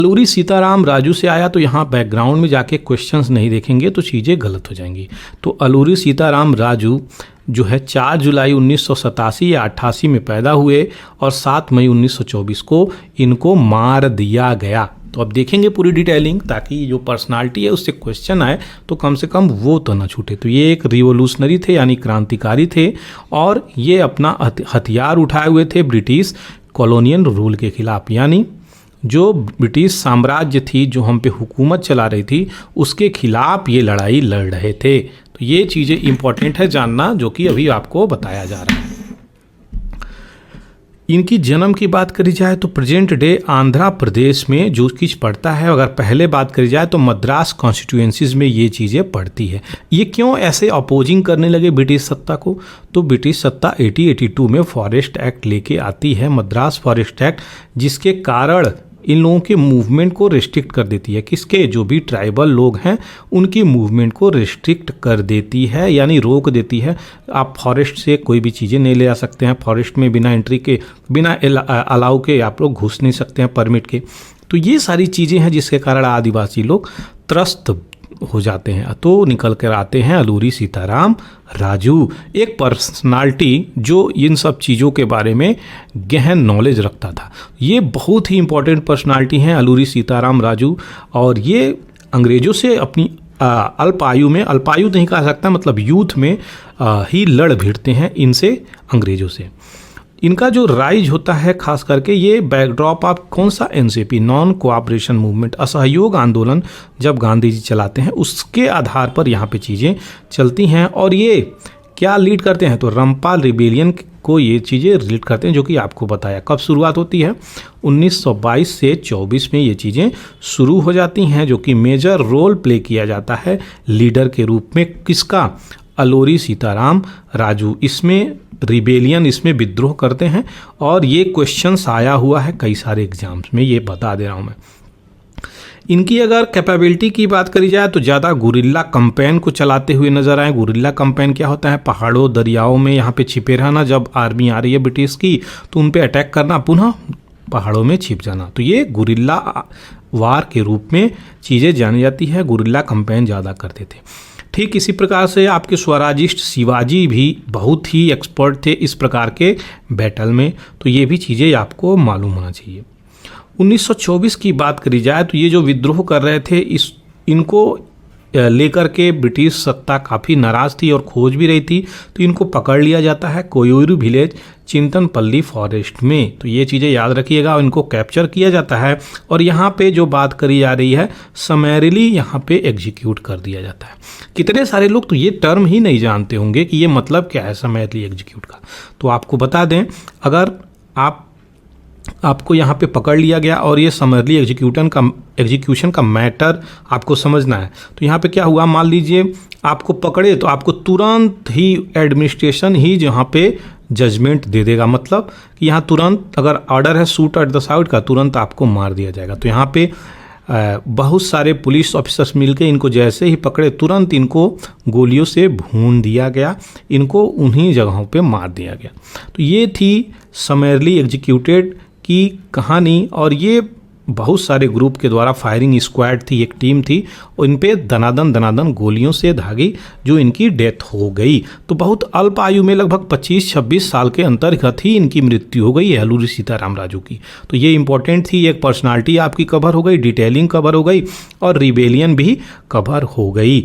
अलूरी सीताराम राजू से आया, तो यहाँ बैकग्राउंड में जाके क्वेश्चंस नहीं देखेंगे तो चीज़ें गलत हो जाएंगी। तो अलूरी सीताराम राजू जो है 4 जुलाई 1987 या 88 में पैदा हुए और 7 मई 1924 को इनको मार दिया गया। तो अब देखेंगे पूरी डिटेलिंग, ताकि जो पर्सनालिटी है उससे क्वेश्चन आए तो कम से कम वो तो ना छूटे। तो ये एक रिवोल्यूशनरी थे, यानी क्रांतिकारी थे, और ये अपना हथियार उठाए हुए थे ब्रिटिश कॉलोनियल रूल के खिलाफ, यानी जो ब्रिटिश साम्राज्य थी जो हम पे हुकूमत चला रही थी उसके खिलाफ ये लड़ाई लड़ रहे थे। तो ये चीज़ें इंपॉर्टेंट है जानना, जो कि अभी आपको बताया जा रहा है। इनकी जन्म की बात करी जाए तो प्रेजेंट डे आंध्र प्रदेश में जो चीज़ पड़ता है, अगर पहले बात करी जाए तो मद्रास कॉन्स्टिट्यूएंसीज में ये चीज़ें पड़ती है। ये क्यों ऐसे अपोजिंग करने लगे ब्रिटिश सत्ता को? तो ब्रिटिश सत्ता 1882 में फॉरेस्ट एक्ट लेके आती है, मद्रास फॉरेस्ट एक्ट, जिसके कारण इन लोगों के मूवमेंट को रिस्ट्रिक्ट कर देती है। किसके? जो भी ट्राइबल लोग हैं उनकी मूवमेंट को रिस्ट्रिक्ट कर देती है, यानी रोक देती है। आप फॉरेस्ट से कोई भी चीज़ें नहीं ले आ सकते हैं, फॉरेस्ट में बिना एंट्री के, बिना अलाउ के आप लोग घुस नहीं सकते हैं, परमिट के। तो ये सारी चीज़ें हैं जिसके कारण आदिवासी लोग त्रस्त हो जाते हैं। तो निकल कर आते हैं अलूरी सीताराम राजू, एक पर्सनालिटी जो इन सब चीज़ों के बारे में गहन नॉलेज रखता था। ये बहुत ही इंपॉर्टेंट पर्सनालिटी हैं अलूरी सीताराम राजू, और ये अंग्रेज़ों से अपनी अल्प आयु में, अल्पायु नहीं कहा सकता, मतलब यूथ में ही लड़ भिड़ते हैं इनसे, अंग्रेज़ों से। इनका जो राइज होता है खास करके ये बैकड्रॉप ऑफ कौन सा? एनसीपी, नॉन कोऑपरेशन मूवमेंट, असहयोग आंदोलन जब गांधी जी चलाते हैं उसके आधार पर यहाँ पे चीज़ें चलती हैं। और ये क्या लीड करते हैं? तो रंपाल रिबेलियन को ये चीज़ें लीड करते हैं, जो कि आपको बताया। कब शुरुआत होती है? 1922 से 24 में ये चीज़ें शुरू हो जाती हैं, जो कि मेजर रोल प्ले किया जाता है लीडर के रूप में। किसका? अलूरी सीताराम राजू। इसमें रिबेलियन, इसमें विद्रोह करते हैं, और ये क्वेश्चंस आया हुआ है कई सारे एग्जाम्स में, ये बता दे रहा हूँ मैं। इनकी अगर कैपेबिलिटी की बात करी जाए तो ज़्यादा गुरिल्ला कैंपेन को चलाते हुए नजर आए। गुरिल्ला कैंपेन क्या होता है? पहाड़ों दरियाओं में यहाँ पे छिपे रहना, जब आर्मी आ रही है ब्रिटिश की तो उन पे अटैक करना, पुनः पहाड़ों में छिप जाना। तो ये गुरिल्ला वार के रूप में चीज़ें जानी जाती है, गुरिल्ला कैंपेन ज़्यादा करते थे। ठीक इसी प्रकार से आपके स्वराजिस्ट शिवाजी भी बहुत ही एक्सपर्ट थे इस प्रकार के बैटल में, तो ये भी चीज़ें आपको मालूम होना चाहिए। 1924 की बात करी जाए तो ये जो विद्रोह कर रहे थे इनको लेकर के ब्रिटिश सत्ता काफ़ी नाराज़ थी और खोज भी रही थी, तो इनको पकड़ लिया जाता है कोयूरू विलेज, चिंतनपल्ली फॉरेस्ट में। तो ये चीज़ें याद रखिएगा, और इनको कैप्चर किया जाता है, और यहाँ पे जो बात करी जा रही है समैरिली यहाँ पे एग्जीक्यूट कर दिया जाता है। कितने सारे लोग तो ये टर्म ही नहीं जानते होंगे कि ये मतलब क्या है समैरिली एग्जीक्यूट का। तो आपको बता दें, अगर आपको यहाँ पे पकड़ लिया गया और ये समरली एग्जीक्यूशन का मैटर आपको समझना है, तो यहाँ पे क्या हुआ? मान लीजिए आपको पकड़े तो आपको तुरंत ही एडमिनिस्ट्रेशन ही जहाँ पे जजमेंट दे देगा, मतलब कि यहाँ तुरंत अगर ऑर्डर है शूट एट द साइड का, तुरंत आपको मार दिया जाएगा। तो यहाँ पे बहुत सारे पुलिस ऑफिसर्स मिलके इनको जैसे ही पकड़े तुरंत इनको गोलियों से भून दिया गया, इनको उन्हीं जगहों पे मार दिया गया। तो ये थी समरली एग्जीक्यूटेड की कहानी, और ये बहुत सारे ग्रुप के द्वारा फायरिंग स्क्वाड थी, एक टीम थी, और इन पे दनादन गोलियों से धागी जो इनकी डेथ हो गई। तो बहुत अल्प आयु में, लगभग 25-26 साल के अंतर्गत ही इनकी मृत्यु हो गई है अलूरी सीताराम राजू की। तो ये इंपॉर्टेंट थी, एक पर्सनालिटी आपकी कवर हो गई, डिटेलिंग कवर हो गई, और रिबेलियन भी कवर हो गई।